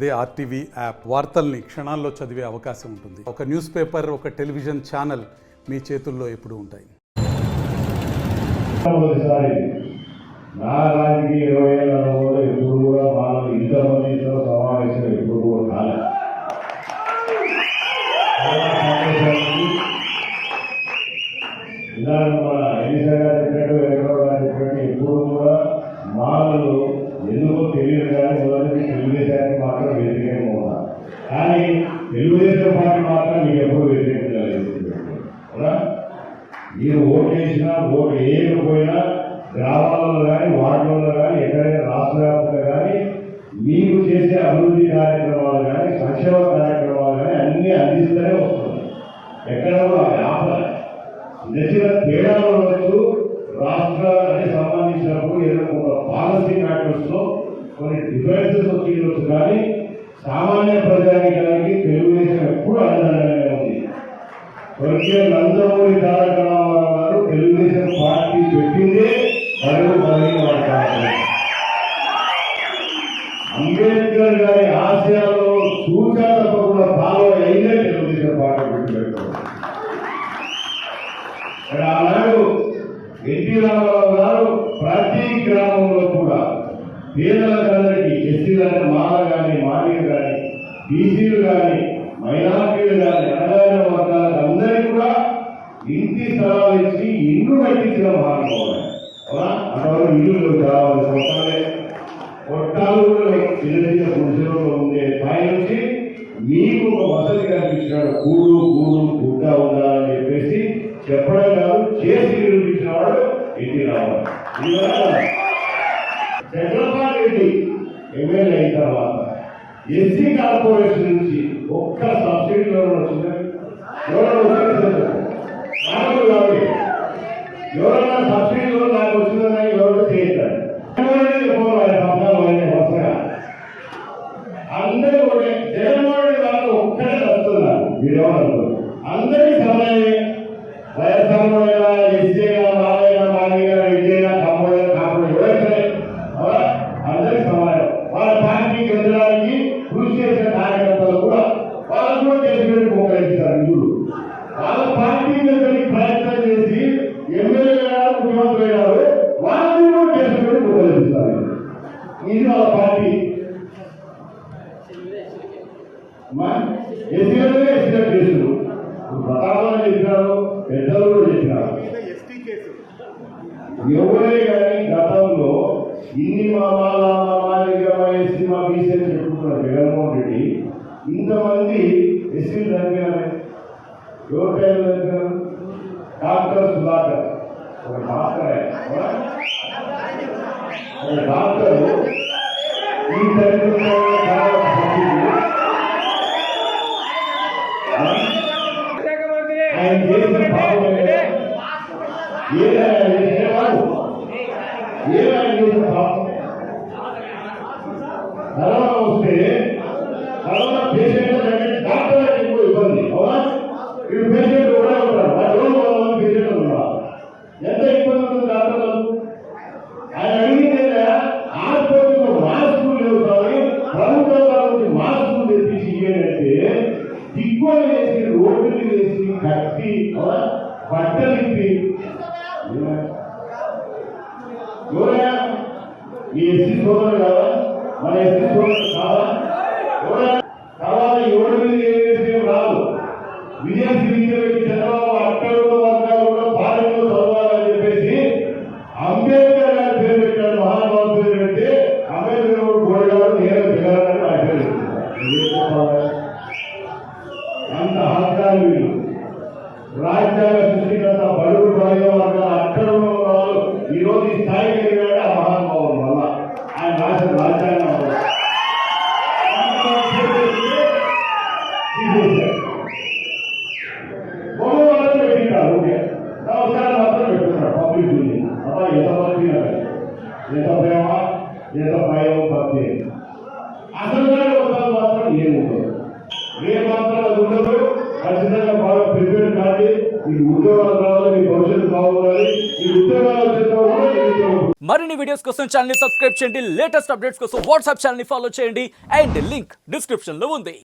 అదే RTV app వార్తల్ని క్షణాల్లో చదివే అవకాశం ఉంటుంది. ఒక న్యూస్ పేపర్, ఒక టెలివిజన్ ఛానల్ మీ చేతుల్లో ఎప్పుడూ ఉంటాయి. నా రాజకీయ 20 ఏళ్ళ అనుభవంలో ఎప్పుడు కూడా మనం ఇంతమందితో సమావేశం ఎప్పుడు కూడా కాలేదు. ఇలాగ మన ఎన్నిసా గారు చెప్పినట్టు వెంకటరావు గారు చెప్పినట్టు ఎప్పుడు కూడా మాలలు ఎందుకో తెలియదు కానీ మొదటి తెలుగుదేశానికి మాత్రం వ్యతిరేకంగా ఉన్నారు. కానీ తెలుగుదేశం పార్టీ మాత్రం మీకు ఎప్పుడు వ్యతిరేకంగా లేదు. మీరు ఓటు వేసినా ఓటు వేయకపోయినా గ్రామాలలో కానీ వార్డులలో కానీ ఎక్కడైనా రాష్ట్ర వ్యాప్తంగా కానీ మీకు చేసే అభివృద్ధి కార్యక్రమాలు కానీ సంక్షేమ కార్యక్రమాలు కానీ అన్నీ అందిస్తూనే వస్తున్నాయి. ఎక్కడ కూడా ఆపద నచ్చిన తేడాలు ఉండొచ్చు. రాష్ట్రానికి సంబంధించినప్పుడు ఏదైనా ఒక పాలసీ మ్యాటర్స్లో కొన్ని డిఫరెన్సెస్ వచ్చి కానీ సామాన్య ప్రజానికానికి తెలుగుదేశం ఎప్పుడు అండదండగానే ఉంది. స్వర్గీయ నందమూరి తారక రామారావు గారు తెలుగుదేశం పార్టీ పెట్టిందే బడుగు బలహీన వర్గాలు. అంబేద్కర్ గారి ఆశయాల్లో సూచన తప్పకుండా ఫాలో అయిందే తెలుగుదేశం పార్టీ పెట్టుబెట్టుకోవాలి. ఆనాడు ఎన్టీ రామారావు గారు ప్రతి గ్రామంలో కూడా పేదలందరికీ ఎస్సీలంటే మాల కానీ మాదిగ కానీ బీసీలు కానీ మైనార్టీలు కానీ అణగారిన వర్గాలకు అందరికీ కూడా ఇంటి స్థలాలు ఇచ్చి ఇల్లు కట్టించిన మహానుభావులు. అంతవరకు ఇల్లు కావాలి కొట్టాలు కూడా చిన్న చిన్న గుడిసెలో ఉండే స్థాయి నుంచి మీకు ఒక వసతి కల్పించినాడు. కూడు గుడ్డ ఉండాలని చెప్పేసి చెప్పడం కాదు, చేసి నిరూపించిన వాడు ఎన్టీ రామారావు. చంద్రబాబు రెడ్డి ఎమ్మెల్యే అయిన తర్వాత ఎస్సీ కార్పొరేషన్ నుంచి ఒక్క సబ్సిడీలో వచ్చింది. ఎవరైనా సబ్సిడీలో నాకు వచ్చిందని ఎవరు చేస్తారు. అందరూ ఒకటే జగన్మోహన్ గారు ఒక్కడే వస్తున్నారు. వీడెవరు అందరికీ సమయమే. వైఎస్ఆర్ఐనా ఎస్సీగా మాలైనా మాదిగా విజయనా కమ్మగా కాకుండా ఎవరైతే అందరికీ సమానం. వాళ్ళ పార్టీకి ఎదగడానికి కృషి చేసే కార్యకర్తలు కూడా వాళ్ళకు కూడా చేసుకుని మోకరిస్తారు. నిధులు వాళ్ళ పార్టీకి ఎదగడానికి ప్రయత్నం చేసి ఎమ్మెల్యే గారు ముఖ్యమంత్రి గారు వాళ్ళని కూడా చేసుకుని మోకరిస్తారు. ఇది వాళ్ళ పార్టీ. ఎస్సీలనే ఎస్సీలో కేసులు ప్రతాపంలో చెప్పినారు, పెద్దలు కూడా చెప్పినారు. ఎవరే కానీ గతంలో ఇన్ని మా ఎస్సీ మా బీసీ అని చెప్పుకున్నారు జగన్మోహన్ రెడ్డి. ఇంతమంది ఎస్సీలు చనిపోయినారు. ఎవరి టైంలో చనిపోయినారు? డాక్టర్ సుధాకర్, ఒక డాక్టర్ ఈ చరిత్రలో ఆయన చేసిన పాపం కరోనా వస్తే కరోనా పేషెంట్ డాక్టర్ ఎక్కువ ఇబ్బంది. అవునా? ఇప్పుడు పేషెంట్ కూడా ఉంటారు. 10 రోజులు పేషెంట్ ఉన్నారు. ఎంత ఇబ్బంది ఉంటుంది డాక్టర్లకు? ఆయన అడిగింది ఆసుపత్రిలో మాస్కులు లేవు కానీ ప్రభుత్వం నుంచి మాస్కులు తెప్పించి ఇయ్యాలంటే దిక్కులు వేసి రోడ్డులు వేసి కట్టి బట్టలు ఇప్పి ఎవరైనా ఈ ఎస్సీ సోదరులు కాదా? మన ఎస్సీ సోదరులు కాదా? తర్వాత ఎవరి మీద ఏం రాదు. విదేశీ విద్యలో చంద్రబాబు అక్కడు వర్గాలు కూడా పాలనలో చదవాలని చెప్పేసి అంబేద్కర్ గారి పేరు పెట్టాడు. మహానుభావు పేరు పెడితే అంబేద్కర్ గోడగారు నేను దిగాలని నా పేరు పెట్టారు. అంత హత్యాలు వీళ్ళు. రాజ్యాంగ సృష్టికర్త బడుగు బలహీన వర్గాల అక్కడ ఉన్న వాళ్ళు ఈరోజు ఈ స్థాయికి ఎదిగాడు ఆ మహానుభావుల వల్ల. ఆయన రాసిన రాజ్యాంగం పెట్టింటారు. ఒకసారి మాత్రం పెట్టుకున్నాడు పబ్లిక్ ఉంది. అబ్బా ఎంత మంది ఎంత ప్రేమ ఎంత భయం భక్తి. అసలు ఒకసారి మాత్రం ఏముండదు. రేపు మాత్రం అది ఉండదు. ఖచ్చితంగా బాగా ప్రిపేర్ కాదు. ఈ ఉద్యోగాలు రావాలి, మీ భవిష్యత్తు బాగుండాలి. ఈ ఉద్యోగాలు చేసిన నిరుద్యోగులు. మరిన్ని వీడియోస్ కోసం ఛానల్ ని సబ్స్క్రైబ్ చేయండి. లేటెస్ట్ అప్డేట్స్ కోసం వాట్సాప్ ఛానల్ ని ఫాలో చేయండి అండ్ లింక్ డిస్క్రిప్షన్ లో ఉంది.